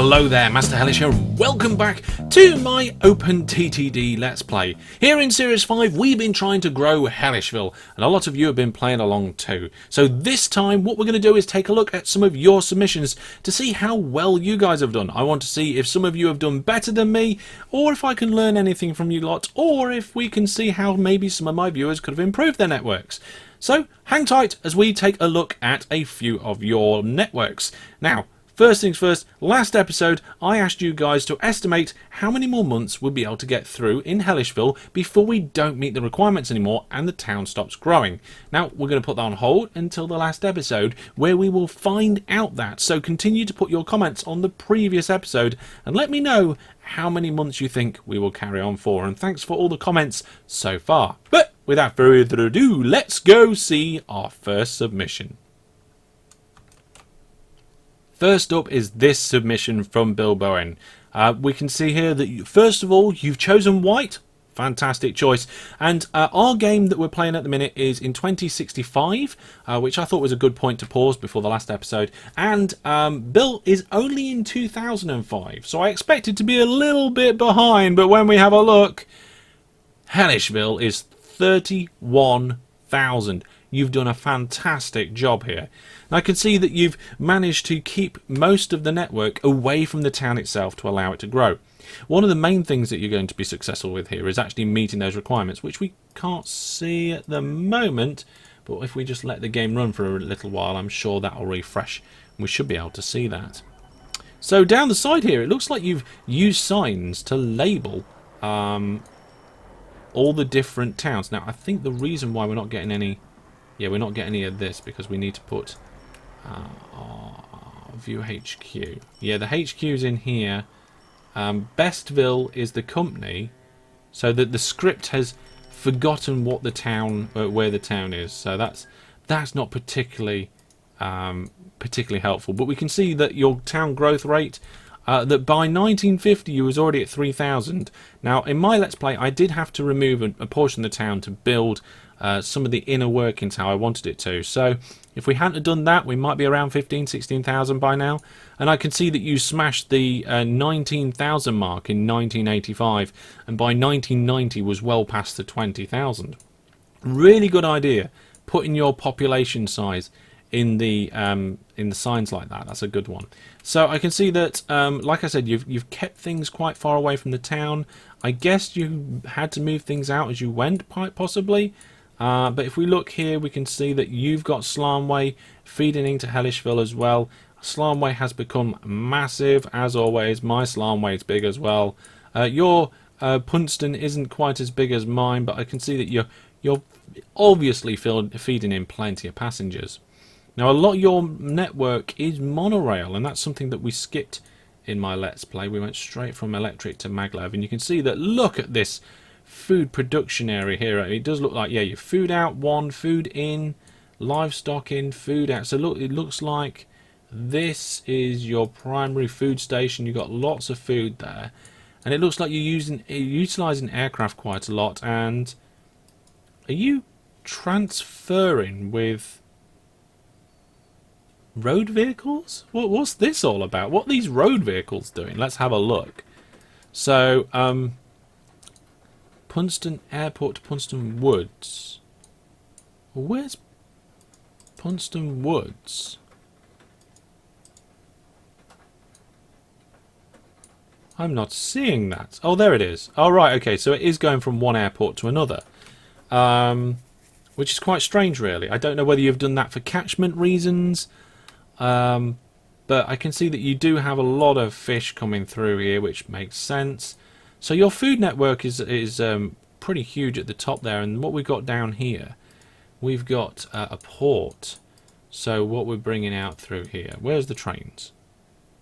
Hello there, Master Hellish here, and welcome back to my OpenTTD Let's Play. Here in Series 5, we've been trying to grow Hellishville, and a lot of you have been playing along too. So this time, what we're going to do is take a look at some of your submissions to see how well you guys have done. I want to see if some of you have done better than me, or if I can learn anything from you lot, or if we can see how maybe some of my viewers could have improved their networks. So hang tight as we take a look at a few of your networks. Now, first things first, last episode I asked you guys to estimate how many more months we'll be able to get through in Hellishville before we don't meet the requirements anymore and the town stops growing. Now we're going to put that on hold until the last episode where we will find out that. So continue to put your comments on the previous episode and let me know how many months you think we will carry on for. And thanks for all the comments so far. But without further ado, let's go see our first submission. First up is this submission from Bill Bowen. We can see here that, first of all, you've chosen white. Fantastic choice. And our game that we're playing at the minute is in 2065, which I thought was a good point to pause before the last episode. And Bill is only in 2005, so I expected to be a little bit behind. But when we have a look, Hellishville is 31,000. You've done a fantastic job here. And I can see that you've managed to keep most of the network away from the town itself to allow it to grow. One of the main things that you're going to be successful with here is actually meeting those requirements, which we can't see at the moment. But if we just let the game run for a little while, I'm sure that will refresh and we should be able to see that. So down the side here, it looks like you've used signs to label all the different towns. Now, I think the reason why we're not getting any... Yeah, we're not getting any of this because we need to put our view HQ. Yeah, the HQ's in here. Bestville is the company, so that the script has forgotten what the town, where the town is. So that's not particularly helpful. But we can see that your town growth rate, that by 1950 you was already at 3,000. Now, in my Let's Play, I did have to remove a portion of the town to build some of the inner workings how I wanted it to. So if we hadn't have done that, we might be around 16,000 by now. And I can see that you smashed the 19,000 mark in 1985, and by 1990 was well past the 20,000. Really good idea, putting your population size in the signs like that. That's a good one. So I can see that, like I said, you've kept things quite far away from the town. I guess you had to move things out as you went, possibly. But if we look here, we can see that you've got Slanway feeding into Hellishville as well. Slanway has become massive, as always. My Slanway is big as well. Your Punston isn't quite as big as mine, but I can see that you're obviously feeding in plenty of passengers. Now, a lot of your network is monorail, and that's something that we skipped in my Let's Play. We went straight from electric to MacLeod, and you can see that, look at this food production area here. It does look like, yeah, your food out one, food in, livestock in, food out. So look, it looks like this is your primary food station. You've got lots of food there, and it looks like you're utilizing aircraft quite a lot. And are you transferring with road vehicles? What's this all about? What are these road vehicles doing? Let's have a look. So Punston Airport to Punston Woods. Where's Punston Woods? I'm not seeing that. Oh, there it is. Oh, right, okay, so it is going from one airport to another. Which is quite strange, really. I don't know whether you've done that for catchment reasons. But I can see that you do have a lot of fish coming through here, which makes sense. So your food network is pretty huge at the top there, and what we've got down here, we've got a port. So what we're bringing out through here, where's the trains?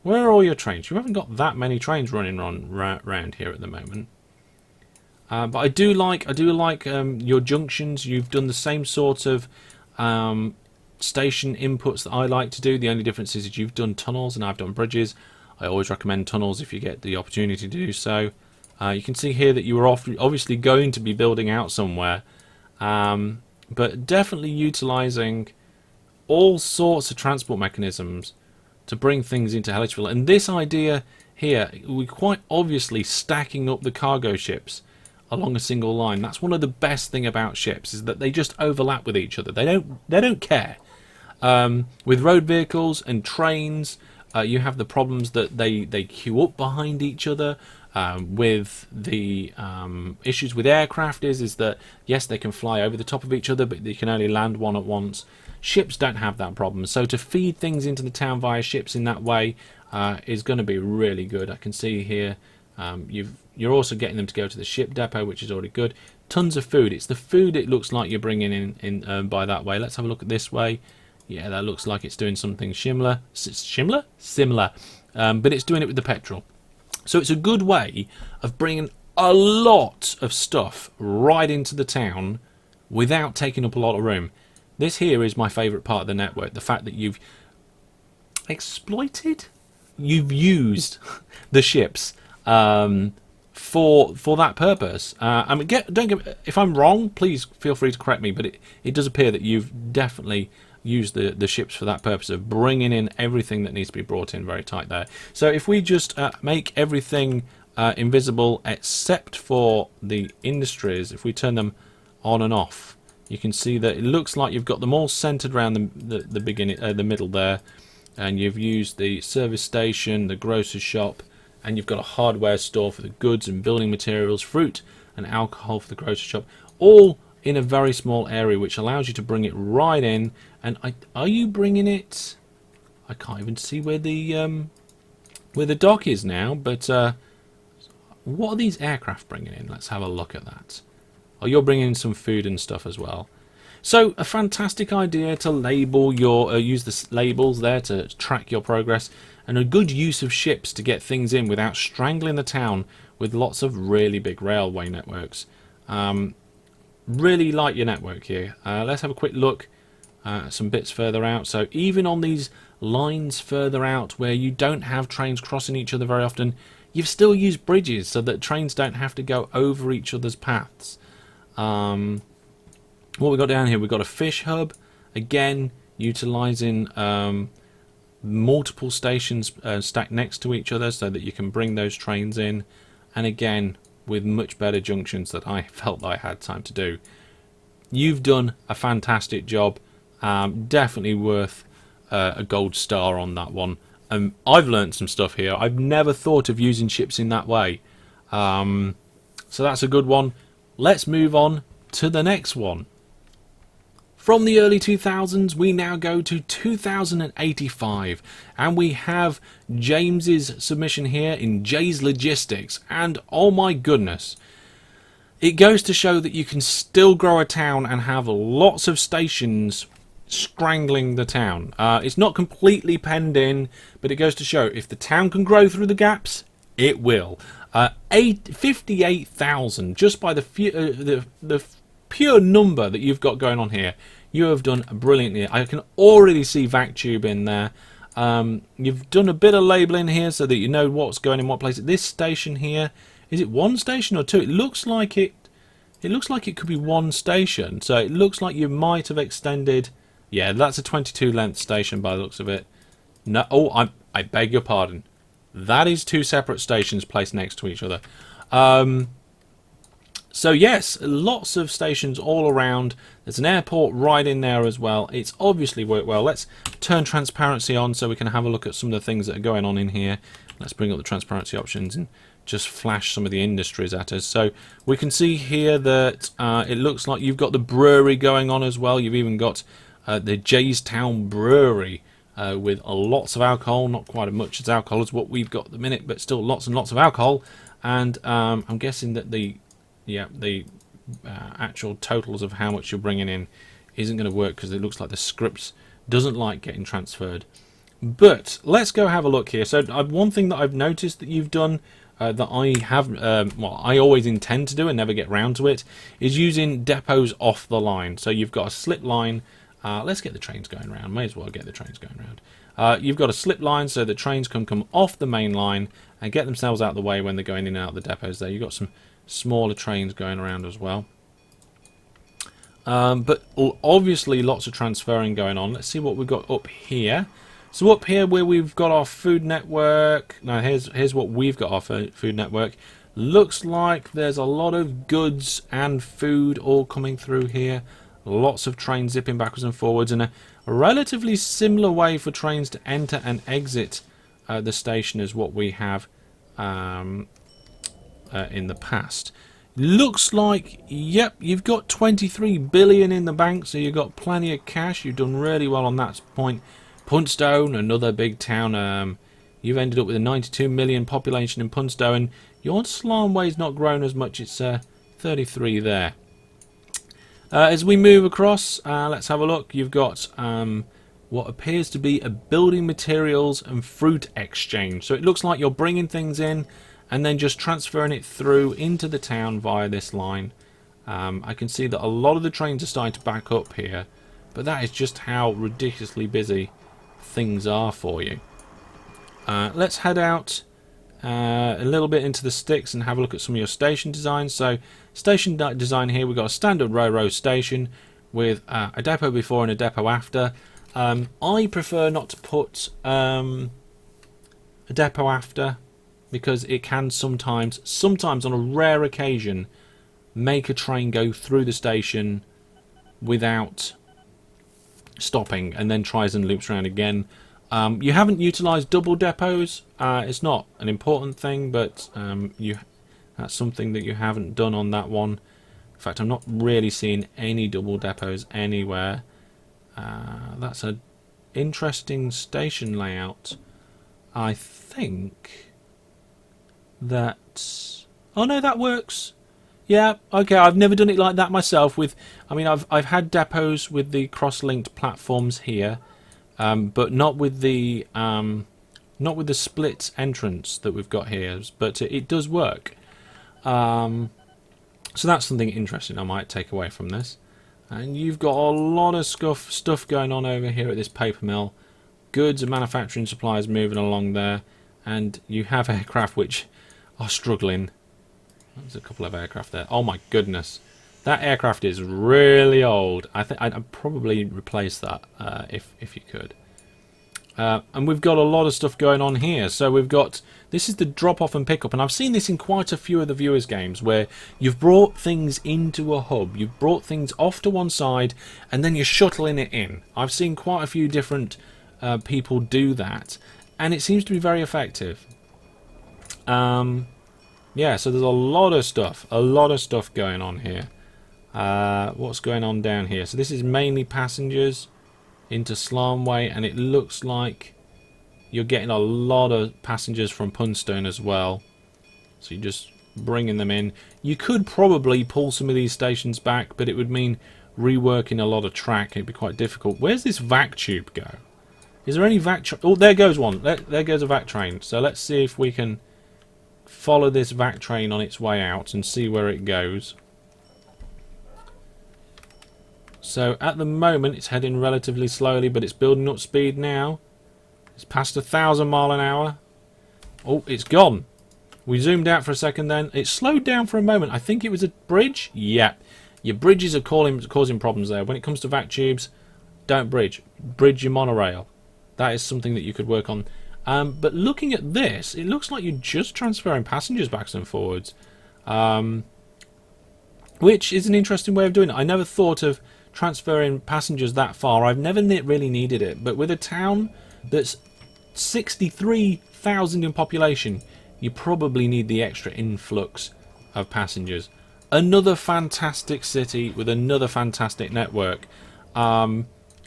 Where are all your trains? You haven't got that many trains running around here at the moment. But I do like your junctions. You've done the same sort of station inputs that I like to do. The only difference is that you've done tunnels and I've done bridges. I always recommend tunnels if you get the opportunity to do so. You can see here that you were obviously going to be building out somewhere, but definitely utilising all sorts of transport mechanisms to bring things into Hellishville. And this idea here, we're quite obviously stacking up the cargo ships along a single line. That's one of the best thing about ships, is that they just overlap with each other. They don't care. With road vehicles and trains, you have the problems that they queue up behind each other. With the issues with aircraft is that, yes, they can fly over the top of each other, but they can only land one at once. Ships don't have that problem. So to feed things into the town via ships in that way is going to be really good. I can see here you're also getting them to go to the ship depot, which is already good. Tons of food. It's the food it looks like you're bringing in by that way. Let's have a look at this way. Yeah, that looks like it's doing something similar. Similar. But it's doing it with the petrol. So it's a good way of bringing a lot of stuff right into the town without taking up a lot of room. This here is my favourite part of the network. The fact that you've you've used the ships for that purpose. I mean, if I'm wrong, please feel free to correct me, but it does appear that you've definitely used the ships for that purpose of bringing in everything that needs to be brought in very tight there. So if we just make everything invisible except for the industries, if we turn them on and off, you can see that it looks like you've got them all centered around the beginning, the middle there, and you've used the service station, the grocer's shop, and you've got a hardware store for the goods and building materials, fruit and alcohol for the grocer's shop, all in a very small area, which allows you to bring it right in. And are you bringing it? I can't even see where the dock is now. But what are these aircraft bringing in? Let's have a look at that. Oh, you're bringing in some food and stuff as well. So a fantastic idea to label your use the labels there to track your progress, and a good use of ships to get things in without strangling the town with lots of really big railway networks. Really like your network here. Let's have a quick look at some bits further out. So even on these lines further out where you don't have trains crossing each other very often, you've still used bridges so that trains don't have to go over each other's paths. What we've got down here, we've got a fish hub, again utilising multiple stations stacked next to each other so that you can bring those trains in, and again with much better junctions that I felt I had time to do. You've done a fantastic job. Definitely worth a gold star on that one. I've learned some stuff here. I've never thought of using ships in that way. So that's a good one. Let's move on to the next one. From the early 2000s, we now go to 2085, and we have James's submission here in Jay's Logistics, and oh my goodness, it goes to show that you can still grow a town and have lots of stations strangling the town. It's not completely penned in, but it goes to show if the town can grow through the gaps, it will. 58,000 just by the pure number that you've got going on here. You have done brilliantly. I can already see VacTube in there. You've done a bit of labelling here so that you know what's going in what place. This station here, is it one station or two? It looks like it could be one station. So it looks like you might have extended. Yeah, that's a 22 length station by the looks of it. No, oh, I beg your pardon. That is two separate stations placed next to each other. So yes, lots of stations all around. There's an airport right in there as well. It's obviously worked well. Let's turn transparency on so we can have a look at some of the things that are going on in here. Let's bring up the transparency options and just flash some of the industries at us. So we can see here that it looks like you've got the brewery going on as well. You've even got the Jaystown Brewery with lots of alcohol. Not quite as much as alcohol as what we've got at the minute, but still lots and lots of alcohol. And I'm guessing that the actual totals of how much you're bringing in isn't going to work because it looks like the script doesn't like getting transferred. But let's go have a look here. So one thing that I've noticed that you've done that I have, well, I always intend to do and never get round to it, is using depots off the line. So you've got a slip line. Let's get the trains going round. May as well get the trains going round. You've got a slip line so the trains can come off the main line and get themselves out of the way when they're going in and out of the depots there. You've got some smaller trains going around as well. But obviously lots of transferring going on. Let's see what we've got up here. So up here where we've got our food network, now here's what we've got our food network. Looks like there's a lot of goods and food all coming through here. Lots of trains zipping backwards and forwards, and a relatively similar way for trains to enter and exit the station as what we have in the past. Looks like, yep, you've got 23 billion in the bank, so you've got plenty of cash. You've done really well on that point. Punstone, another big town. You've ended up with a 92 million population in Punstone. Your Slanway's not grown as much. It's 33 there. As we move across, let's have a look. You've got what appears to be a building materials and fruit exchange. So it looks like you're bringing things in and then just transferring it through into the town via this line. I can see that a lot of the trains are starting to back up here, but that is just how ridiculously busy things are for you. Let's head out a little bit into the sticks and have a look at some of your station designs. So station design here, we've got a standard row station with a depot before and a depot after. I prefer not to put a depot after, because it can sometimes on a rare occasion make a train go through the station without stopping and then tries and loops around again. You haven't utilised double depots. It's not an important thing, but that's something that you haven't done on that one. In fact, I'm not really seeing any double depots anywhere. That's an interesting station layout. I think that... Oh no, that works. Yeah, okay, I've never done it like that myself. I mean, I've had depots with the cross-linked platforms here, but not with the split entrance that we've got here. But it does work. So that's something interesting I might take away from this. And you've got a lot of stuff going on over here at this paper mill. Goods and manufacturing supplies moving along there, and you have aircraft which are struggling. There's a couple of aircraft there. Oh my goodness, that aircraft is really old. I think I'd probably replace that if you could. And we've got a lot of stuff going on here. So we've got, this is the drop off and pick up, and I've seen this in quite a few of the viewers games where you've brought things into a hub, you've brought things off to one side and then you're shuttling it in. I've seen quite a few different people do that, and it seems to be very effective. Yeah, so there's a lot of stuff going on here. What's going on down here? So this is mainly passengers into Slanway, and it looks like you're getting a lot of passengers from Punstone as well. So you're just bringing them in. You could probably pull some of these stations back, but it would mean reworking a lot of track. It'd be quite difficult. Where's this vac tube go? Is there any vac... Oh, there goes one. There goes a Vactrain. So let's see if we can follow this Vactrain on its way out and see where it goes. So at the moment it's heading relatively slowly, but it's building up speed now. It's past 1,000 miles an hour. Oh, it's gone. We zoomed out for a second then. It slowed down for a moment. I think it was a bridge. Yeah, your bridges are causing problems there. When it comes to vac tubes, don't bridge. Bridge your monorail. That is something that you could work on. But looking at this, it looks like you're just transferring passengers backwards and forwards, which is an interesting way of doing it. I never thought of transferring passengers that far. I've never really needed it, but with a town that's 63,000 in population, you probably need the extra influx of passengers. Another fantastic city with another fantastic network.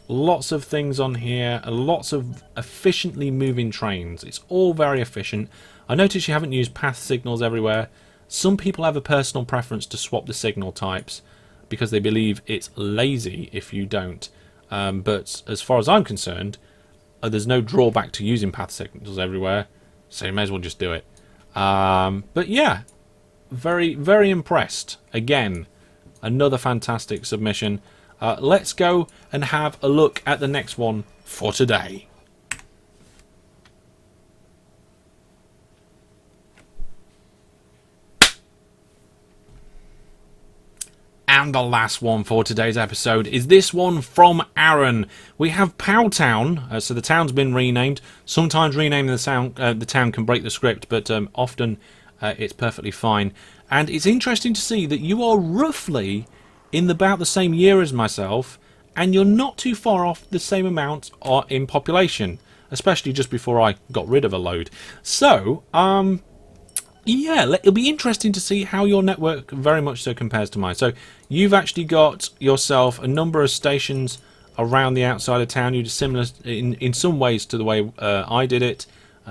Lots of things on here, lots of efficiently moving trains. It's all very efficient. I notice you haven't used path signals everywhere. Some people have a personal preference to swap the signal types because they believe it's lazy if you don't. But as far as I'm concerned, there's no drawback to using path signals everywhere, so you may as well just do it. But yeah, very, very impressed. Again, another fantastic submission. Let's go and have a look at the next one for today. And the last one for today's episode is this one from Aaron. We have Powtown, so the town's been renamed. Sometimes renaming the town can break the script, but often it's perfectly fine. And it's interesting to see that you are roughly in about the same year as myself, and you're not too far off the same amount in population, especially just before I got rid of a load. So, yeah, it'll be interesting to see how your network very much so compares to mine. So you've actually got yourself a number of stations around the outside of town. You do similar in some ways to the way I did it.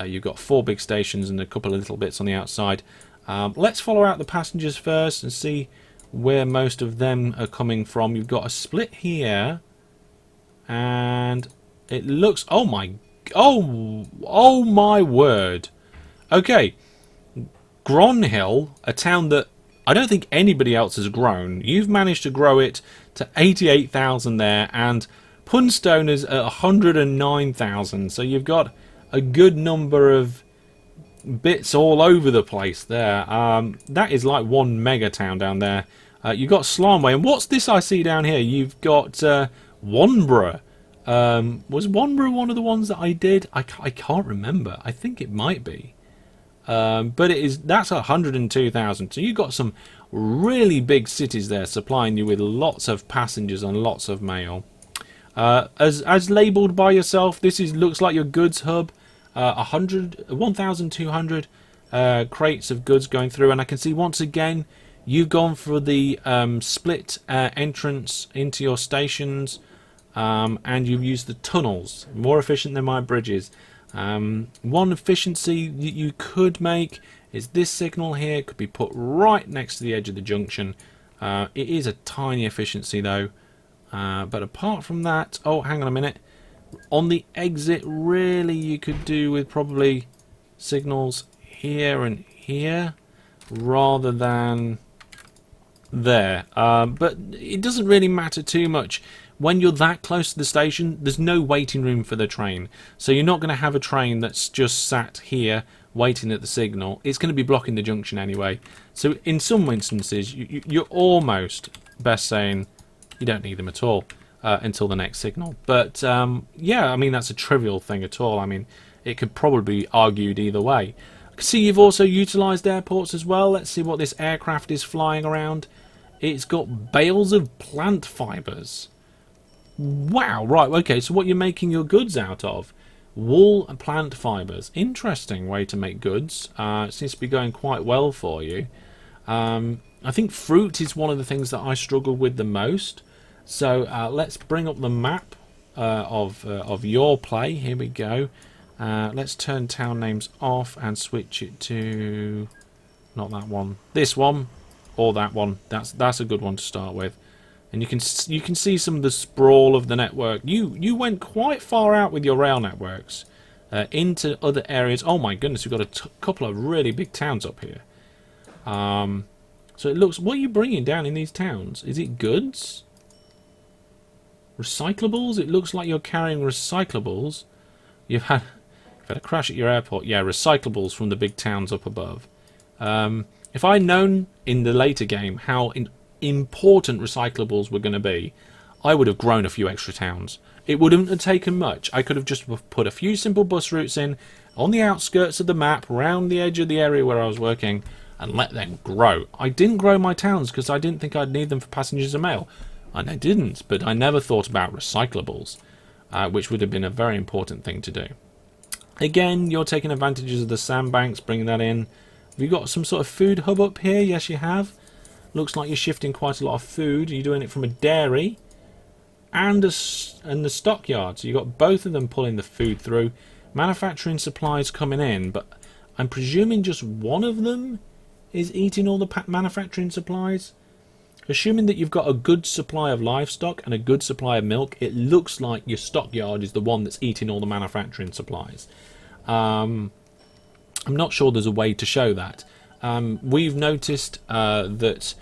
You've got 4 big stations and a couple of little bits on the outside. Let's follow out the passengers first and see where most of them are coming from. You've got a split here, and it looks... oh my word. Okay. Gronhill, a town that I don't think anybody else has grown. You've managed to grow it to 88,000 there, and Punstone is at 109,000. So you've got a good number of bits all over the place there. That is like one mega town down there. You've got Slarnway, and what's this I see down here? You've got Wanborough. Was Wanborough one of the ones that I did? I can't remember. I think it might be. But that's 102,000. So you've got some really big cities there supplying you with lots of passengers and lots of mail. As labelled by yourself, this looks like your goods hub. 1,200 crates of goods going through, and I can see once again you've gone for the split entrance into your stations, and you've used the tunnels. More efficient than my bridges. One efficiency you could make is this signal here could be put right next to the edge of the junction. It is a tiny efficiency though, but apart from that, oh, hang on a minute, on the exit really you could do with probably signals here and here rather than there, but it doesn't really matter too much. When you're that close to the station, there's no waiting room for the train. So you're not going to have a train that's just sat here waiting at the signal. It's going to be blocking the junction anyway. So in some instances, you're almost best saying you don't need them at all until the next signal. But yeah, I mean, that's a trivial thing at all. I mean, it could probably be argued either way. I can see you've also utilised airports as well. Let's see what this aircraft is flying around. It's got bales of plant fibres. Wow, right, okay, so what you're making your goods out of? Wool and plant fibres. Interesting way to make goods. It seems to be going quite well for you. I think fruit is one of the things that I struggle with the most. So let's bring up the map of your play. Here we go. Let's turn town names off and switch it to... not that one. This one, or that one. That's a good one to start with. And you can see some of the sprawl of the network. You went quite far out with your rail networks into other areas. Oh my goodness, we've got a couple of really big towns up here. So it looks... what are you bringing down in these towns? Is it goods? Recyclables? It looks like you're carrying recyclables. You've had a crash at your airport. Yeah, recyclables from the big towns up above. If I'd known in the later game how important recyclables were going to be, I would have grown a few extra towns. It wouldn't have taken much. I could have just put a few simple bus routes in on the outskirts of the map, around the edge of the area where I was working, and let them grow. I didn't grow my towns because I didn't think I'd need them for passengers and mail. And I didn't, but I never thought about recyclables, which would have been a very important thing to do. Again, you're taking advantages of the sandbanks, bringing that in. Have you got some sort of food hub up here? Yes, you have. Looks like you're shifting quite a lot of food. You're doing it from a dairy and the stockyard. So you've got both of them pulling the food through. Manufacturing supplies coming in, but I'm presuming just one of them is eating all the manufacturing supplies. Assuming that you've got a good supply of livestock and a good supply of milk, it looks like your stockyard is the one that's eating all the manufacturing supplies. I'm not sure there's a way to show that. We've noticed that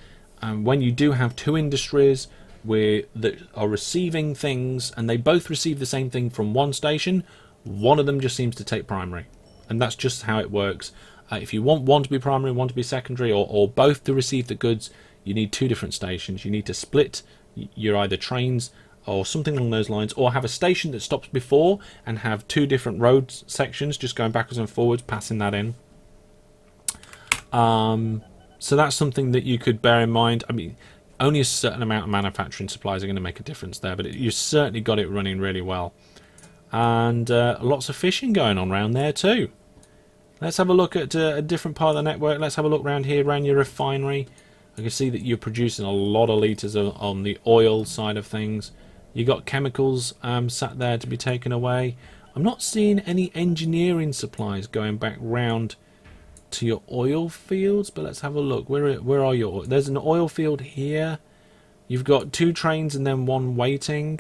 when you do have two industries that are receiving things and they both receive the same thing from one station, one of them just seems to take primary. And that's just how it works. If you want one to be primary, one to be secondary, or both to receive the goods, you need 2 different stations. You need to split your either trains or something along those lines, or have a station that stops before and have 2 different road sections just going backwards and forwards, passing that in. So that's something that you could bear in mind. I mean, only a certain amount of manufacturing supplies are going to make a difference there, but you certainly got it running really well. And lots of fishing going on around there too. Let's have a look at a different part of the network. Let's have a look around here, around your refinery. I can see that you're producing a lot of litres on the oil side of things. You got chemicals sat there to be taken away. I'm not seeing any engineering supplies going back round to your oil fields, but let's have a look. Where are your? There's an oil field here. You've got 2 trains and then 1 waiting.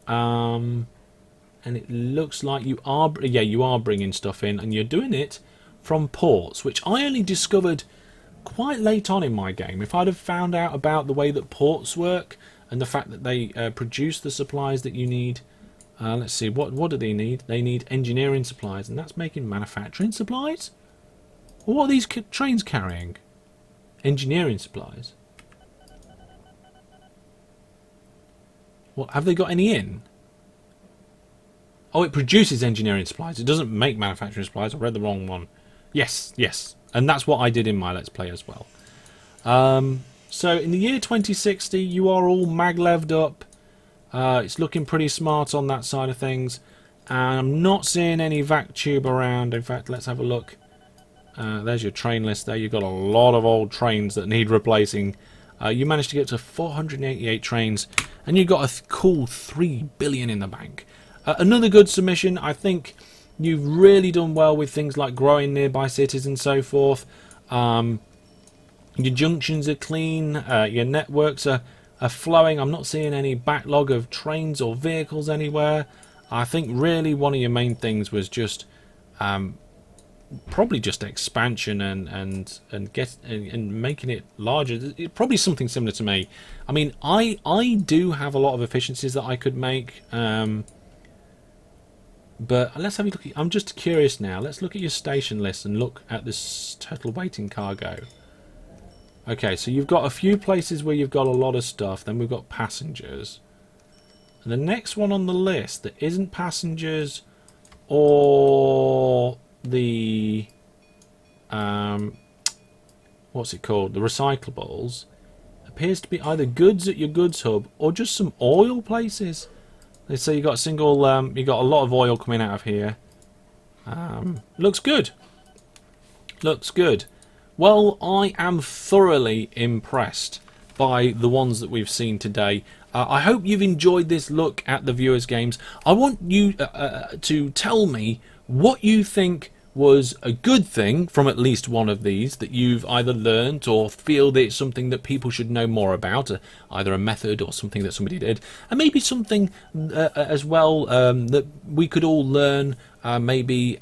And it looks like you are bringing stuff in, and you're doing it from ports, which I only discovered quite late on in my game. If I'd have found out about the way that ports work and the fact that they produce the supplies that you need, let's see, what do they need? They need engineering supplies, and that's making manufacturing supplies. What are these trains carrying? Engineering supplies. What, have they got any in? Oh, it produces engineering supplies. It doesn't make manufacturing supplies. I read the wrong one. Yes, yes. And that's what I did in my Let's Play as well. So in the year 2060, you are all magleved up. It's looking pretty smart on that side of things. And I'm not seeing any vac tube around. In fact, let's have a look. There's your train list there. You've got a lot of old trains that need replacing. You managed to get to 488 trains, and you got a cool 3 billion in the bank. Another good submission. I think you've really done well with things like growing nearby cities and so forth. Your junctions are clean. Your networks are flowing. I'm not seeing any backlog of trains or vehicles anywhere. I think really one of your main things was just probably just expansion and making it larger. Probably something similar to me. I mean, I do have a lot of efficiencies that I could make. But let's have a look. I'm just curious now. Let's look at your station list and look at this total waiting cargo. Okay, so you've got a few places where you've got a lot of stuff. Then we've got passengers. And the next one on the list that isn't passengers or the what's it called? The recyclables appears to be either goods at your goods hub or just some oil places. So you got a single, you got a lot of oil coming out of here. Looks good. Looks good. Well, I am thoroughly impressed by the ones that we've seen today. I hope you've enjoyed this look at the viewers' games. I want you to tell me what you think was a good thing from at least one of these that you've either learnt or feel that it's something that people should know more about, either a method or something that somebody did, and maybe something as well that we could all learn. Maybe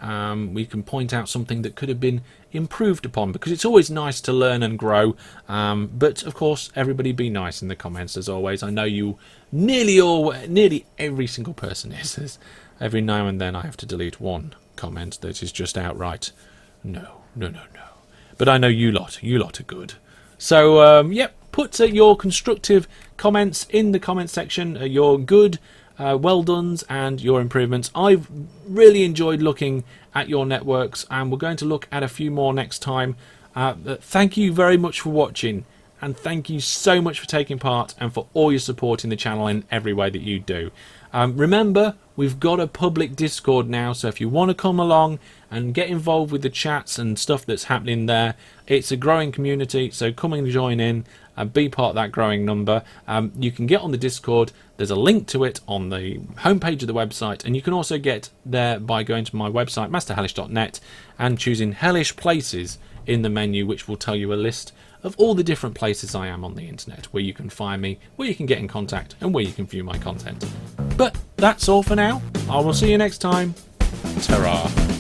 we can point out something that could have been improved upon, because it's always nice to learn and grow, but of course everybody be nice in the comments as always. I know you nearly every single person is. Every now and then I have to delete one comment that is just outright no. But I know you lot are good. So yep, put your constructive comments in the comment section, your good well dones and your improvements. I've really enjoyed looking at your networks, and we're going to look at a few more next time. Thank you very much for watching, and thank you so much for taking part and for all your support in the channel in every way that you do. Remember, we've got a public Discord now, so if you want to come along and get involved with the chats and stuff that's happening there, it's a growing community, so come and join in and be part of that growing number. You can get on the Discord. There's a link to it on the homepage of the website, and you can also get there by going to my website, masterhellish.net, and choosing Hellish Places in the menu, which will tell you a list of all the different places I am on the internet, where you can find me, where you can get in contact, and where you can view my content. But that's all for now. I will see you next time. Ta-ra.